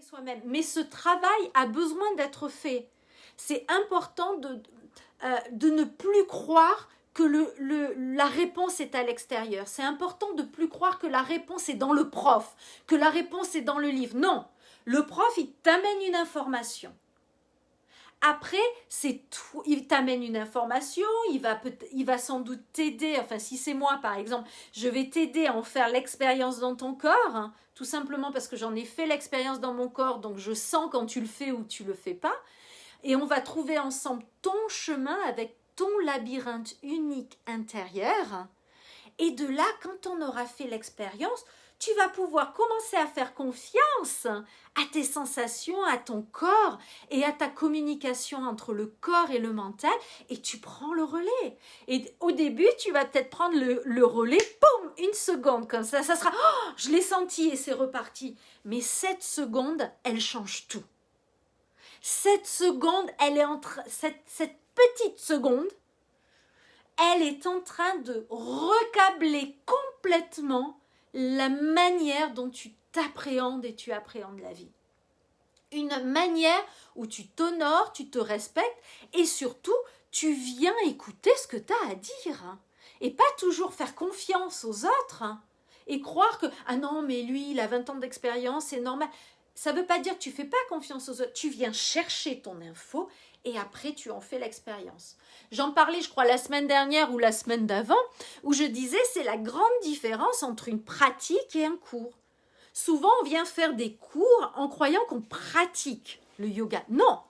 soi-même. Mais ce travail a besoin d'être fait. C'est important de ne plus croire que la réponse est à l'extérieur. C'est important de ne plus croire que la réponse est dans le prof, que la réponse est dans le livre. Non, le prof, il t'amène une information. Après, c'est tout. Il t'amène une information, il va sans doute t'aider, enfin si c'est moi par exemple, je vais t'aider à en faire l'expérience dans ton corps, hein, tout simplement parce que j'en ai fait l'expérience dans mon corps, donc je sens quand tu le fais ou tu le fais pas, et on va trouver ensemble ton chemin avec ton labyrinthe unique intérieur, et de là, quand on aura fait l'expérience, tu vas pouvoir commencer à faire confiance à tes sensations, à ton corps et à ta communication entre le corps et le mental, et tu prends le relais. Et au début, tu vas peut-être prendre le relais, boum, une seconde, comme ça sera, oh, je l'ai senti et c'est reparti. Mais cette seconde, elle change tout. Cette seconde, elle est cette petite seconde, elle est en train de recabler complètement la manière dont tu t'appréhendes et tu appréhendes la vie. Une manière où tu t'honores, tu te respectes et surtout, tu viens écouter ce que tu as à dire. Et pas toujours faire confiance aux autres et croire que « Ah non, mais lui, il a 20 ans d'expérience, c'est normal ». Ça ne veut pas dire que tu ne fais pas confiance aux autres. Tu viens chercher ton info et après, tu en fais l'expérience. J'en parlais, je crois, la semaine dernière ou la semaine d'avant, où je disais c'est la grande différence entre une pratique et un cours. Souvent, on vient faire des cours en croyant qu'on pratique le yoga. Non,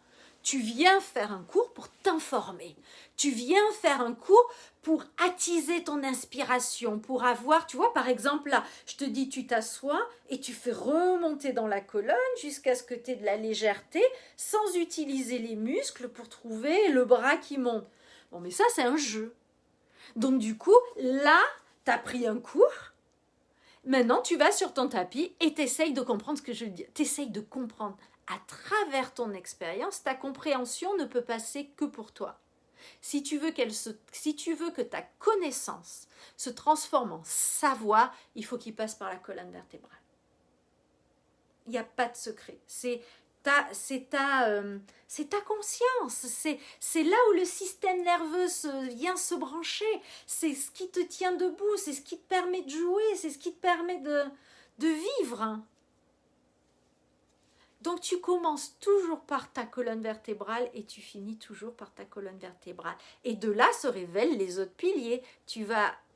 tu viens faire un cours pour t'informer. Tu viens faire un cours pour attiser ton inspiration, pour avoir, tu vois, par exemple, là, je te dis, tu t'assois et tu fais remonter dans la colonne jusqu'à ce que tu aies de la légèreté sans utiliser les muscles pour trouver le bras qui monte. Bon, mais ça, c'est un jeu. Donc, du coup, là, tu as pris un cours. Maintenant, tu vas sur ton tapis et tu essayes de comprendre ce que je dis. Tu essayes de comprendre. À travers ton expérience, ta compréhension ne peut passer que pour toi. Si tu veux que ta connaissance se transforme en savoir, il faut qu'il passe par la colonne vertébrale. Il n'y a pas de secret. C'est ta conscience. C'est là où le système nerveux vient se brancher. C'est ce qui te tient debout. C'est ce qui te permet de jouer. C'est ce qui te permet de vivre. Donc tu commences toujours par ta colonne vertébrale et tu finis toujours par ta colonne vertébrale. Et de là se révèlent les autres piliers.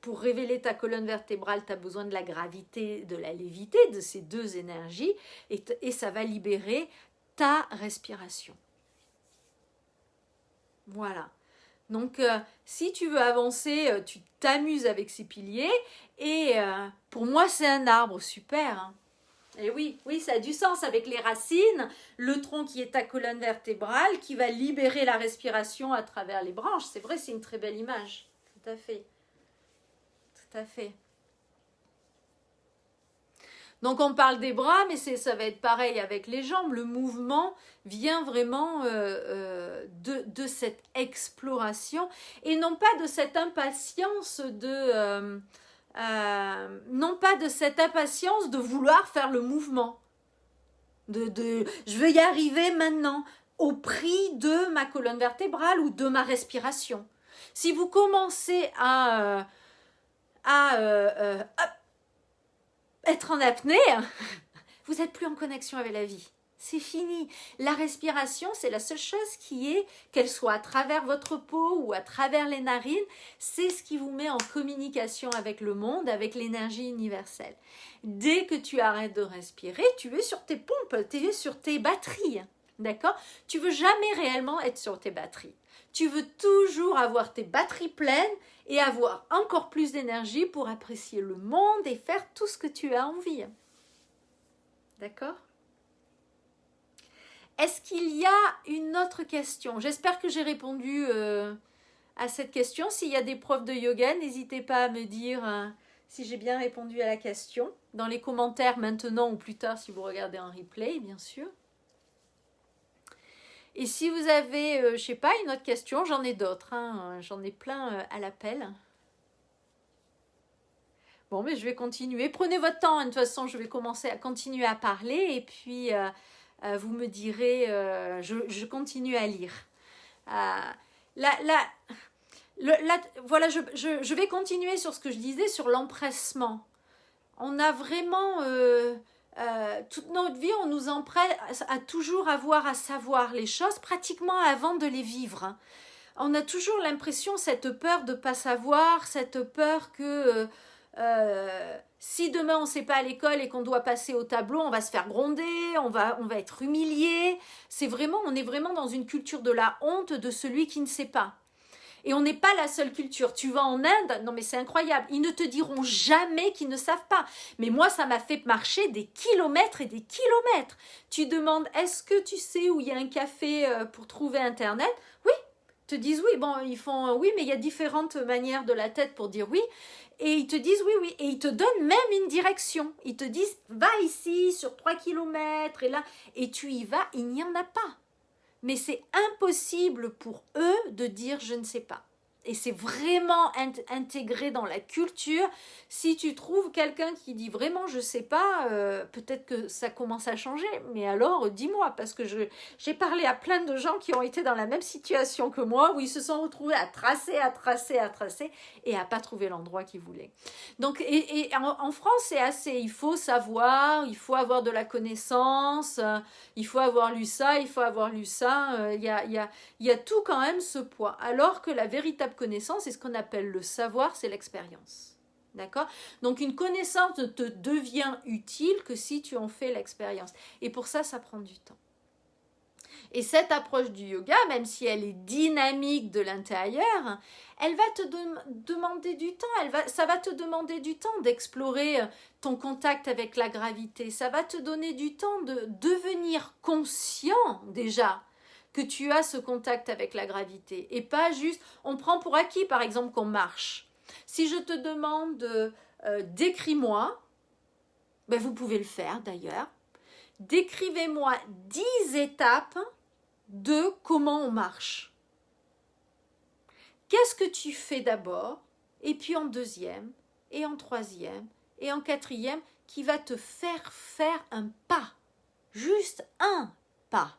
Pour révéler ta colonne vertébrale, tu as besoin de la gravité, de la lévité, de ces deux énergies, et ça va libérer ta respiration. Voilà. Donc, si tu veux avancer, tu t'amuses avec ces piliers, et pour moi, c'est un arbre super, hein. Et oui, ça a du sens avec les racines, le tronc qui est ta colonne vertébrale, qui va libérer la respiration à travers les branches. C'est vrai, c'est une très belle image. Tout à fait. Tout à fait. Donc on parle des bras, mais ça va être pareil avec les jambes. Le mouvement vient vraiment de cette exploration et non pas de cette impatience non pas de cette impatience de vouloir faire le mouvement. Je veux y arriver maintenant au prix de ma colonne vertébrale ou de ma respiration. Si vous commencez à être en apnée, vous n'êtes plus en connexion avec la vie. C'est fini. La respiration, c'est la seule chose qui est, qu'elle soit à travers votre peau ou à travers les narines, c'est ce qui vous met en communication avec le monde, avec l'énergie universelle. Dès que tu arrêtes de respirer, tu es sur tes pompes, tu es sur tes batteries. D'accord ? Tu veux jamais réellement être sur tes batteries. Tu veux toujours avoir tes batteries pleines et avoir encore plus d'énergie pour apprécier le monde et faire tout ce que tu as envie. D'accord ? Est-ce qu'il y a une autre question ? J'espère que j'ai répondu à cette question. S'il y a des profs de yoga, n'hésitez pas à me dire si j'ai bien répondu à la question. Dans les commentaires maintenant ou plus tard si vous regardez en replay, bien sûr. Et si vous avez, je ne sais pas, une autre question, j'en ai d'autres. J'en ai plein à l'appel. Bon, mais je vais continuer. Prenez votre temps. De toute façon, je vais commencer à continuer à parler. Et puis, vous me direz, je continue à lire. Là, là, voilà, je vais continuer sur ce que je disais sur l'empressement. On a vraiment, toute notre vie, on nous empresse à toujours avoir à savoir les choses pratiquement avant de les vivre. Hein. On a toujours l'impression, cette peur de ne pas savoir, cette peur que si demain on ne sait pas à l'école et qu'on doit passer au tableau, on va se faire gronder, on va être humilié. On est vraiment dans une culture de la honte de celui qui ne sait pas. Et on n'est pas la seule culture. Tu vas en Inde, non mais c'est incroyable. Ils ne te diront jamais qu'ils ne savent pas. Mais moi, ça m'a fait marcher des kilomètres et des kilomètres. Tu demandes, est-ce que tu sais où il y a un café pour trouver Internet? Oui. Ils te disent oui. Bon, ils font oui, mais il y a différentes manières de la tête pour dire oui. Et ils te disent oui, oui. Et ils te donnent même une direction. Ils te disent, va ici sur 3 kilomètres et là. Et tu y vas, il n'y en a pas. Mais c'est impossible pour eux de dire je ne sais pas. Et c'est vraiment intégré dans la culture. Si tu trouves quelqu'un qui dit vraiment je ne sais pas, peut-être que ça commence à changer. Mais alors dis-moi, parce que j'ai parlé à plein de gens qui ont été dans la même situation que moi, où ils se sont retrouvés à tracer et à pas trouver l'endroit qu'ils voulaient. Donc, et en France, c'est assez, il faut savoir, il faut avoir de la connaissance, il faut avoir lu ça, il faut avoir lu ça. Il y a tout quand même ce poids. Alors que la véritable connaissance, c'est ce qu'on appelle le savoir, c'est l'expérience. D'accord? Donc une connaissance ne te devient utile que si tu en fais l'expérience. Et pour ça, ça prend du temps. Et cette approche du yoga, même si elle est dynamique de l'intérieur, elle va te demander du temps. Ça va te demander du temps d'explorer ton contact avec la gravité. Ça va te donner du temps de devenir conscient déjà que tu as ce contact avec la gravité. Et pas juste, on prend pour acquis par exemple qu'on marche. Si je te demande décris-moi, ben vous pouvez le faire d'ailleurs, décrivez-moi 10 étapes de comment on marche. Qu'est-ce que tu fais d'abord, et puis en deuxième, et en troisième, et en quatrième, qui va te faire faire un pas, juste un pas.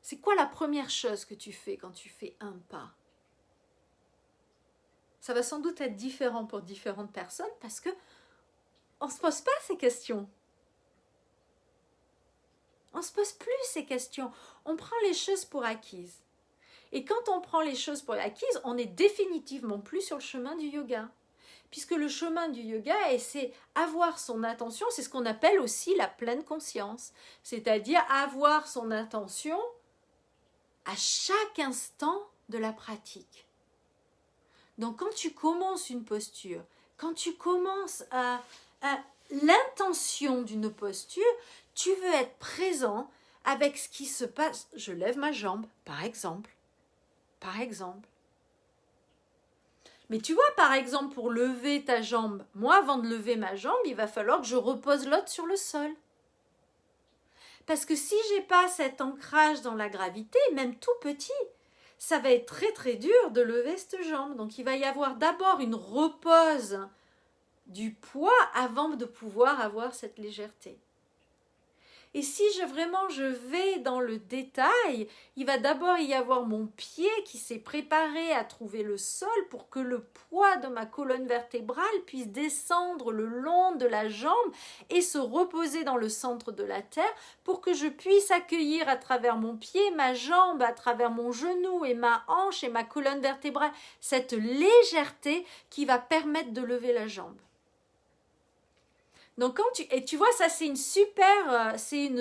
C'est quoi la première chose que tu fais quand tu fais un pas? Ça va sans doute être différent pour différentes personnes parce que on ne se pose pas ces questions. On ne se pose plus ces questions. On prend les choses pour acquises. Et quand on prend les choses pour acquises, on n'est définitivement plus sur le chemin du yoga. Puisque le chemin du yoga, c'est avoir son attention, c'est ce qu'on appelle aussi la pleine conscience. C'est-à-dire avoir son attention à chaque instant de la pratique. Donc quand tu commences une posture, quand tu commences à l'intention d'une posture, tu veux être présent avec ce qui se passe. Je lève ma jambe, par exemple. Par exemple. Mais tu vois, par exemple, pour lever ta jambe, moi, avant de lever ma jambe, il va falloir que je repose l'autre sur le sol. Parce que si je n'ai pas cet ancrage dans la gravité, même tout petit, ça va être très très dur de lever cette jambe. Donc il va y avoir d'abord une repose du poids avant de pouvoir avoir cette légèreté. Et si je vais dans le détail, il va d'abord y avoir mon pied qui s'est préparé à trouver le sol pour que le poids de ma colonne vertébrale puisse descendre le long de la jambe et se reposer dans le centre de la terre pour que je puisse accueillir à travers mon pied, ma jambe, à travers mon genou et ma hanche et ma colonne vertébrale cette légèreté qui va permettre de lever la jambe. Donc tu vois, ça c'est une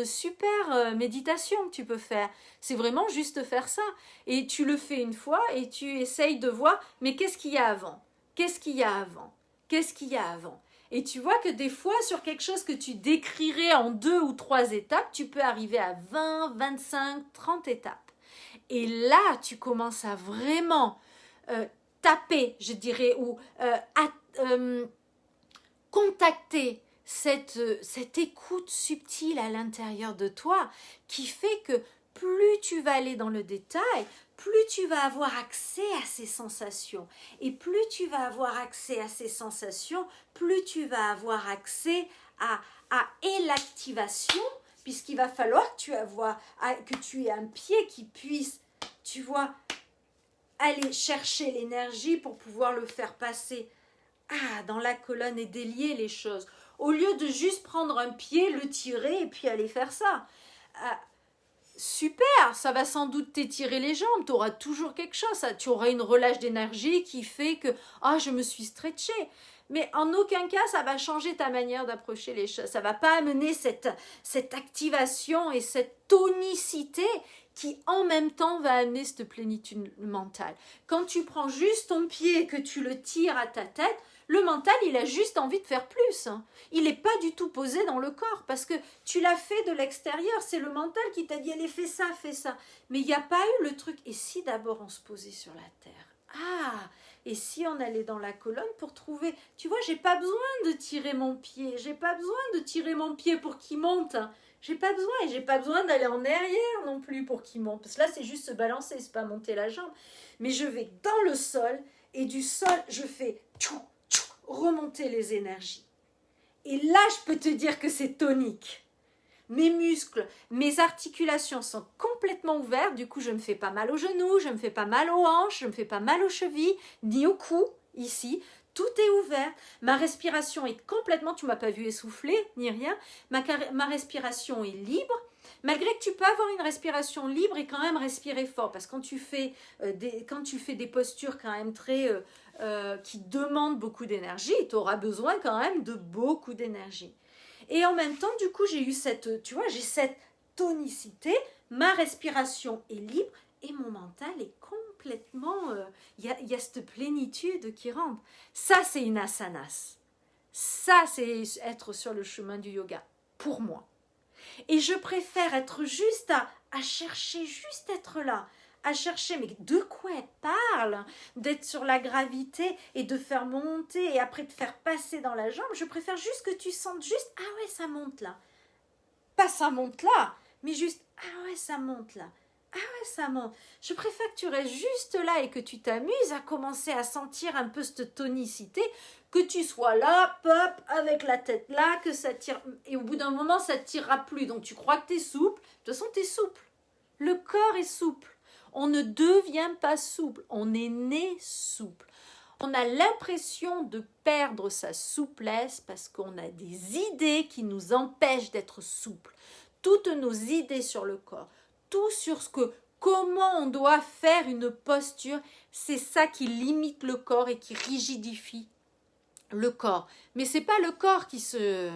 super méditation que tu peux faire. C'est vraiment juste faire ça. Et tu le fais une fois et tu essayes de voir, mais qu'est-ce qu'il y a avant? Qu'est-ce qu'il y a avant? Qu'est-ce qu'il y a avant? Et tu vois que des fois, sur quelque chose que tu décrirais en 2 ou 3 étapes, tu peux arriver à 20, 25, 30 étapes. Et là, tu commences à vraiment taper, je dirais, ou contacter cette écoute subtile à l'intérieur de toi qui fait que plus tu vas aller dans le détail, plus tu vas avoir accès à ces sensations. Et plus tu vas avoir accès à ces sensations, plus tu vas avoir accès et l'activation, puisqu'il va falloir que tu aies un pied qui puisse, tu vois, aller chercher l'énergie pour pouvoir le faire passer dans la colonne et délier les choses. Au lieu de juste prendre un pied, le tirer et puis aller faire ça. Super, ça va sans doute t'étirer les jambes, tu auras toujours quelque chose, tu auras une relâche d'énergie qui fait que je me suis stretchée. Mais en aucun cas, ça va changer ta manière d'approcher les choses. Ça ne va pas amener cette activation et cette tonicité qui, en même temps, va amener cette plénitude mentale. Quand tu prends juste ton pied et que tu le tires à ta tête, le mental, il a juste envie de faire plus. Il n'est pas du tout posé dans le corps parce que tu l'as fait de l'extérieur. C'est le mental qui t'a dit, allez, fais ça, fais ça. Mais il n'y a pas eu le truc. Et si d'abord on se posait sur la terre ? Et si on allait dans la colonne pour trouver, tu vois, j'ai pas besoin de tirer mon pied, j'ai pas besoin de tirer mon pied pour qu'il monte, j'ai pas besoin, et j'ai pas besoin d'aller en arrière non plus pour qu'il monte, parce que là c'est juste se balancer, c'est pas monter la jambe, mais je vais dans le sol, et du sol, je fais remonter les énergies. Et là, je peux te dire que c'est tonique. Mes muscles, mes articulations sont complètement ouvertes, du coup je ne me fais pas mal aux genoux, je ne me fais pas mal aux hanches, je ne me fais pas mal aux chevilles, ni au cou, ici, tout est ouvert, ma respiration est complètement, tu ne m'as pas vu essouffler, ni rien, ma respiration est libre, malgré que tu peux avoir une respiration libre et quand même respirer fort, parce que quand tu fais des postures quand même très, qui demandent beaucoup d'énergie, tu auras besoin quand même de beaucoup d'énergie. Et en même temps, du coup, j'ai cette tonicité, ma respiration est libre et mon mental est complètement... Il y a cette plénitude qui rentre. Ça, c'est une asanas. Ça, c'est être sur le chemin du yoga, pour moi. Et je préfère être juste à chercher, juste être là, à chercher, mais de quoi elle parle? D'être sur la gravité et de faire monter et après de faire passer dans la jambe. Je préfère juste que tu sentes juste, ah ouais, ça monte là. Pas ça monte là, mais juste, ah ouais, ça monte là. Ah ouais, ça monte. Je préfère que tu restes juste là et que tu t'amuses à commencer à sentir un peu cette tonicité, que tu sois là, pop, avec la tête là, que ça tire. Et au bout d'un moment, ça ne tirera plus. Donc tu crois que tu es souple. De toute façon, tu es souple. Le corps est souple. On ne devient pas souple, on est né souple. On a l'impression de perdre sa souplesse parce qu'on a des idées qui nous empêchent d'être souple. Toutes nos idées sur le corps, tout sur comment on doit faire une posture, c'est ça qui limite le corps et qui rigidifie le corps. Mais c'est pas le corps qui se...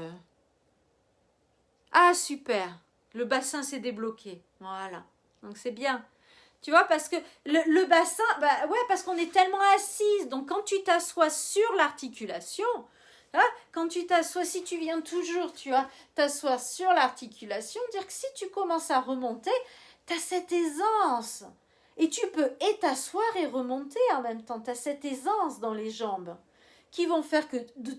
Ah super, le bassin s'est débloqué, voilà, donc c'est bien. Tu vois, parce que le bassin, parce qu'on est tellement assise. Donc, quand tu t'assois sur l'articulation, quand tu t'assois, si tu viens toujours, tu vois, t'asseoir sur l'articulation, dire que si tu commences à remonter, tu as cette aisance. Et tu peux t'asseoir et remonter en même temps. Tu as cette aisance dans les jambes qui vont faire que,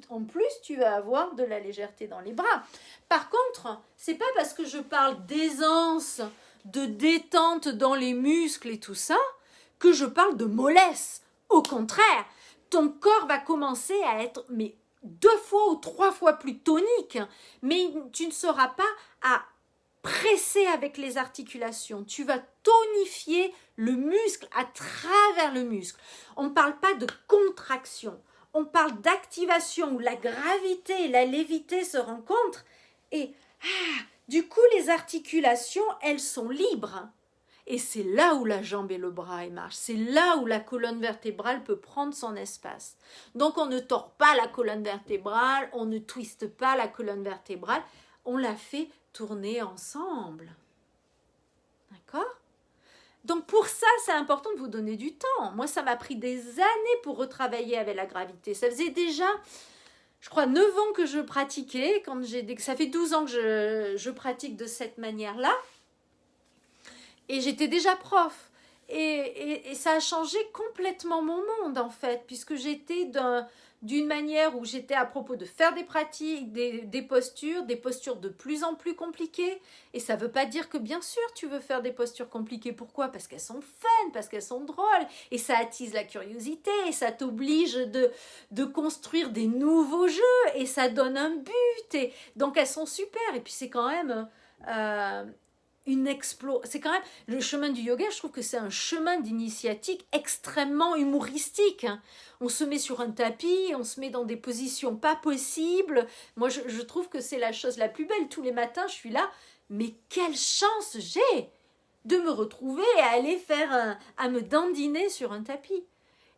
en plus, tu vas avoir de la légèreté dans les bras. Par contre, c'est pas parce que je parle d'aisance, de détente dans les muscles et tout ça, que je parle de mollesse. Au contraire, ton corps va commencer à être 2 fois ou 3 fois plus tonique, mais tu ne seras pas à presser avec les articulations. Tu vas tonifier le muscle à travers le muscle. On ne parle pas de contraction, on parle d'activation où la gravité et la lévité se rencontrent et du coup, les articulations, elles sont libres. Et c'est là où la jambe et le bras marchent. C'est là où la colonne vertébrale peut prendre son espace. Donc, on ne tord pas la colonne vertébrale, on ne twiste pas la colonne vertébrale. On la fait tourner ensemble. D'accord ? Donc, pour ça, c'est important de vous donner du temps. Moi, ça m'a pris des années pour retravailler avec la gravité. Ça faisait déjà... Je crois 9 ans que je pratiquais, ça fait 12 ans que je pratique de cette manière-là. Et j'étais déjà prof. Et ça a changé complètement mon monde, en fait, puisque j'étais d'une manière où j'étais à propos de faire des pratiques, des postures de plus en plus compliquées. Et ça ne veut pas dire que bien sûr tu veux faire des postures compliquées. Pourquoi? Parce qu'elles sont fun, parce qu'elles sont drôles. Et ça attise la curiosité, et ça t'oblige de construire des nouveaux jeux, et ça donne un but. Et donc elles sont super. Et puis c'est quand même... c'est quand même le chemin du yoga. Je trouve que c'est un chemin d'initiatique extrêmement humoristique. On se met sur un tapis, on se met dans des positions pas possibles. Moi, je trouve que c'est la chose la plus belle. Tous les matins, je suis là. Mais quelle chance j'ai de me retrouver et aller à me dandiner sur un tapis.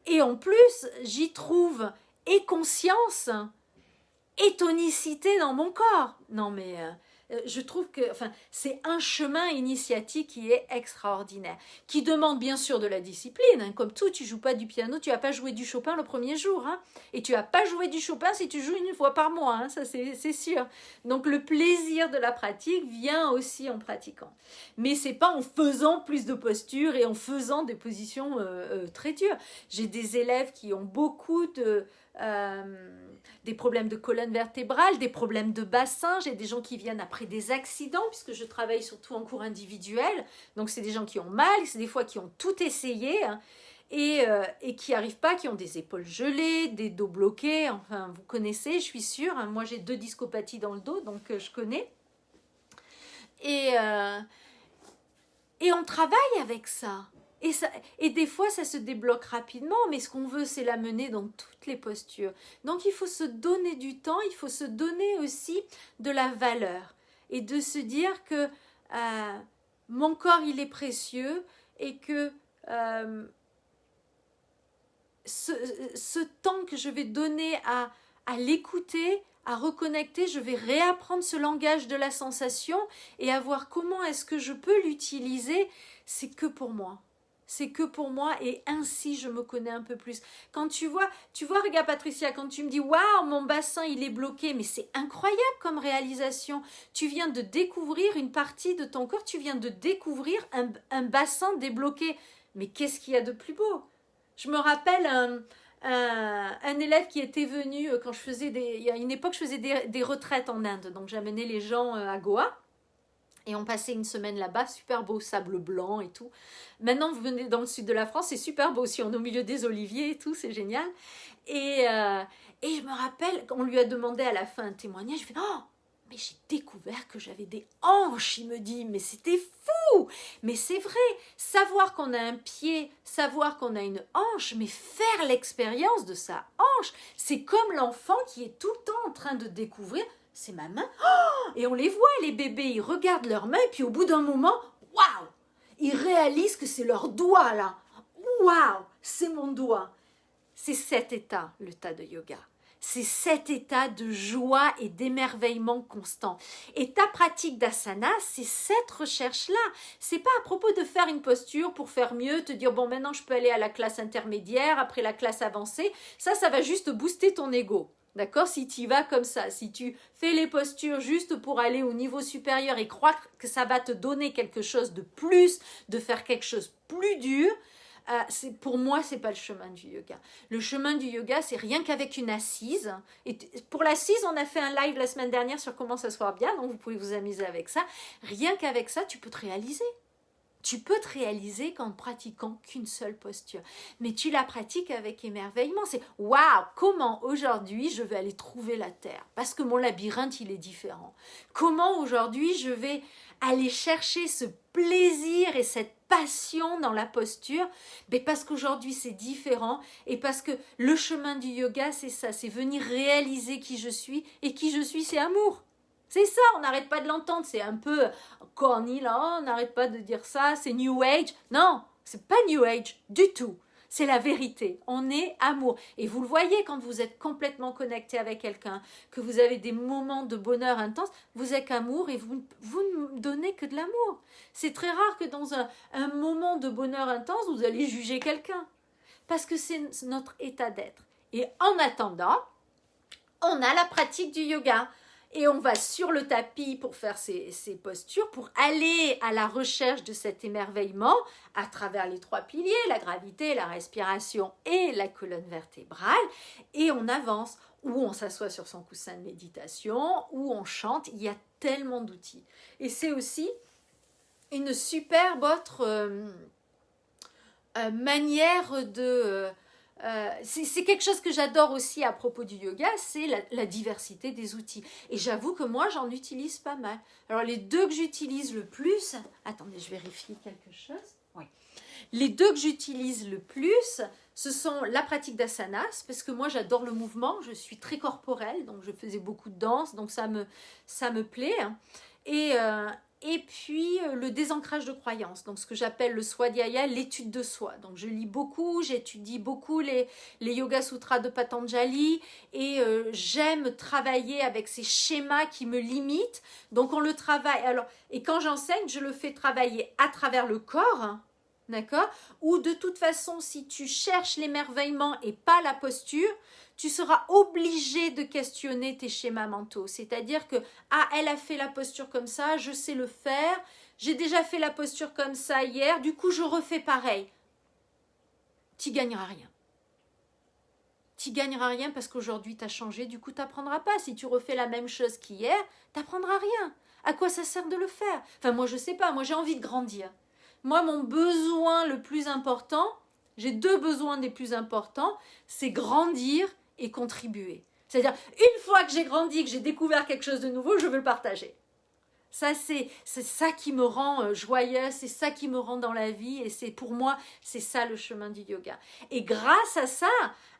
Et en plus, j'y trouve et conscience et tonicité dans mon corps. Non mais je trouve que c'est un chemin initiatique qui est extraordinaire, qui demande bien sûr de la discipline. Hein. Comme tout, tu joues pas du piano, tu vas pas jouer du Chopin le premier jour. Hein. Et tu vas pas jouer du Chopin si tu joues une fois par mois, hein. Ça c'est sûr. Donc le plaisir de la pratique vient aussi en pratiquant. Mais c'est pas en faisant plus de postures et en faisant des positions très dures. J'ai des élèves qui ont beaucoup des problèmes de colonne vertébrale, des problèmes de bassin. J'ai des gens qui viennent après des accidents, puisque je travaille surtout en cours individuel. Donc, c'est des gens qui ont mal, c'est des fois qui ont tout essayé, hein, et qui n'y arrivent pas, qui ont des épaules gelées, des dos bloqués. Enfin, vous connaissez, je suis sûre. Hein. Moi, j'ai 2 discopathies dans le dos, donc je connais. Et on travaille avec ça. Et des fois, ça se débloque rapidement, mais ce qu'on veut, c'est l'amener dans toutes les postures. Donc, il faut se donner du temps, il faut se donner aussi de la valeur. Et de se dire que mon corps, il est précieux et que ce temps que je vais donner à l'écouter, à reconnecter, je vais réapprendre ce langage de la sensation et à voir comment est-ce que je peux l'utiliser. C'est que pour moi. C'est que pour moi et ainsi je me connais un peu plus. Quand tu vois, regarde Patricia, quand tu me dis waouh, mon bassin il est bloqué, mais c'est incroyable comme réalisation. Tu viens de découvrir une partie de ton corps, tu viens de découvrir un bassin débloqué. Mais qu'est-ce qu'il y a de plus beau? Je me rappelle un élève qui était venu quand je faisais il y a une époque, je faisais des retraites en Inde, donc j'amenais les gens à Goa. Et on passait une semaine là-bas, super beau, sable blanc et tout. Maintenant, vous venez dans le sud de la France, c'est super beau aussi, on est au milieu des oliviers et tout, c'est génial. Et je me rappelle, on lui a demandé à la fin un témoignage, je fais « Oh, mais j'ai découvert que j'avais des hanches !» Il me dit « Mais c'était fou !» Mais c'est vrai, savoir qu'on a un pied, savoir qu'on a une hanche, mais faire l'expérience de sa hanche, c'est comme l'enfant qui est tout le temps en train de découvrir « C'est ma main !» Et on les voit, les bébés, ils regardent leurs mains, et puis au bout d'un moment, waouh, ils réalisent que c'est leur doigt là. Waouh, c'est mon doigt. C'est cet état, le tas de yoga. C'est cet état de joie et d'émerveillement constant. Et ta pratique d'asana, c'est cette recherche-là. C'est pas à propos de faire une posture pour faire mieux, te dire bon maintenant je peux aller à la classe intermédiaire, après la classe avancée. Ça va juste booster ton ego. D'accord? Si tu y vas comme ça, si tu fais les postures juste pour aller au niveau supérieur et croire que ça va te donner quelque chose de plus, de faire quelque chose plus dur, pour moi, c'est pas le chemin du yoga. Le chemin du yoga, c'est rien qu'avec une assise. Et pour l'assise, on a fait un live la semaine dernière sur comment s'asseoir bien, donc vous pouvez vous amuser avec ça. Rien qu'avec ça, tu peux te réaliser. Tu peux te réaliser qu'en ne pratiquant qu'une seule posture. Mais tu la pratiques avec émerveillement. C'est « Waouh, comment aujourd'hui je vais aller trouver la terre ?» Parce que mon labyrinthe, il est différent. Comment aujourd'hui je vais aller chercher ce plaisir et cette passion dans la posture? Mais parce qu'aujourd'hui c'est différent et parce que le chemin du yoga, c'est ça. C'est venir réaliser qui je suis. Et qui je suis, c'est amour. C'est ça, on n'arrête pas de l'entendre, c'est un peu corny là, on n'arrête pas de dire ça, c'est New Age. Non, c'est pas New Age du tout, c'est la vérité, on est amour. Et vous le voyez quand vous êtes complètement connecté avec quelqu'un, que vous avez des moments de bonheur intense, vous êtes amour et vous ne donnez que de l'amour. C'est très rare que dans un moment de bonheur intense, vous allez juger quelqu'un, parce que c'est notre état d'être. Et en attendant, on a la pratique du yoga. Et on va sur le tapis pour faire ces postures, pour aller à la recherche de cet émerveillement à travers les 3 piliers, la gravité, la respiration et la colonne vertébrale. Et on avance, ou on s'assoit sur son coussin de méditation, ou on chante. Il y a tellement d'outils. Et c'est aussi une superbe autre manière de... c'est quelque chose que j'adore aussi à propos du yoga, c'est la diversité des outils. Et j'avoue que moi, j'en utilise pas mal. Alors, les 2 que j'utilise le plus... Attendez, je vérifie quelque chose. Oui. Les 2 que j'utilise le plus, ce sont la pratique d'asanas, parce que moi, j'adore le mouvement. Je suis très corporelle, donc je faisais beaucoup de danse, donc ça me plaît. Et puis le désancrage de croyances, donc ce que j'appelle le Swadhyaya, l'étude de soi. Donc je lis beaucoup, j'étudie beaucoup les Yoga Sutras de Patanjali et j'aime travailler avec ces schémas qui me limitent. Donc on le travaille. Alors, et quand j'enseigne, je le fais travailler à travers le corps, hein, d'accord? Ou de toute façon, si tu cherches l'émerveillement et pas la posture, tu seras obligé de questionner tes schémas mentaux. C'est-à-dire que, ah, elle a fait la posture comme ça, je sais le faire, j'ai déjà fait la posture comme ça hier, du coup je refais pareil. Tu gagneras rien. Tu gagneras rien parce qu'aujourd'hui tu as changé, du coup tu n'apprendras pas. Si tu refais la même chose qu'hier, tu n'apprendras rien. À quoi ça sert de le faire? Enfin, moi je sais pas, moi j'ai envie de grandir. Moi, mon besoin le plus important, j'ai 2 besoins des plus importants, c'est grandir et contribuer. C'est-à-dire, une fois que j'ai grandi, que j'ai découvert quelque chose de nouveau, je veux le partager. Ça, c'est ça qui me rend joyeuse, c'est ça qui me rend dans la vie, et c'est pour moi, c'est ça le chemin du yoga. Et grâce à ça,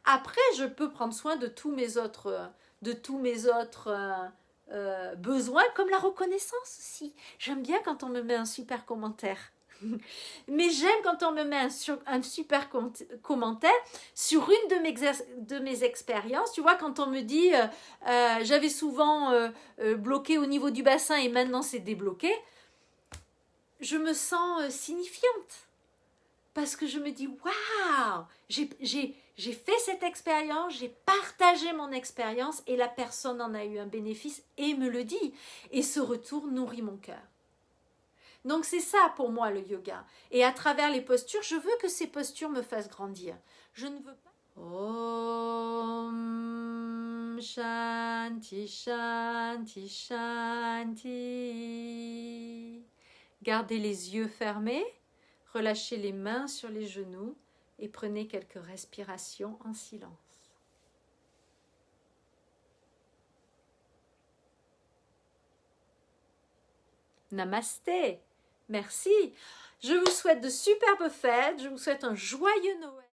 après, je peux prendre soin de tous mes autres, besoins, comme la reconnaissance aussi. J'aime bien quand on me met un super commentaire. Mais j'aime quand on me met un super commentaire sur une de mes expériences. Tu vois, quand on me dit j'avais souvent bloqué au niveau du bassin et maintenant c'est débloqué, je me sens signifiante. Parce que je me dis waouh, j'ai fait cette expérience, j'ai partagé mon expérience et la personne en a eu un bénéfice et me le dit. Et ce retour nourrit mon cœur. Donc c'est ça pour moi le yoga. Et à travers les postures, je veux que ces postures me fassent grandir. Je ne veux pas... Om Shanti Shanti Shanti. Gardez les yeux fermés, relâchez les mains sur les genoux et prenez quelques respirations en silence. Namasté. Merci. Je vous souhaite de superbes fêtes. Je vous souhaite un joyeux Noël.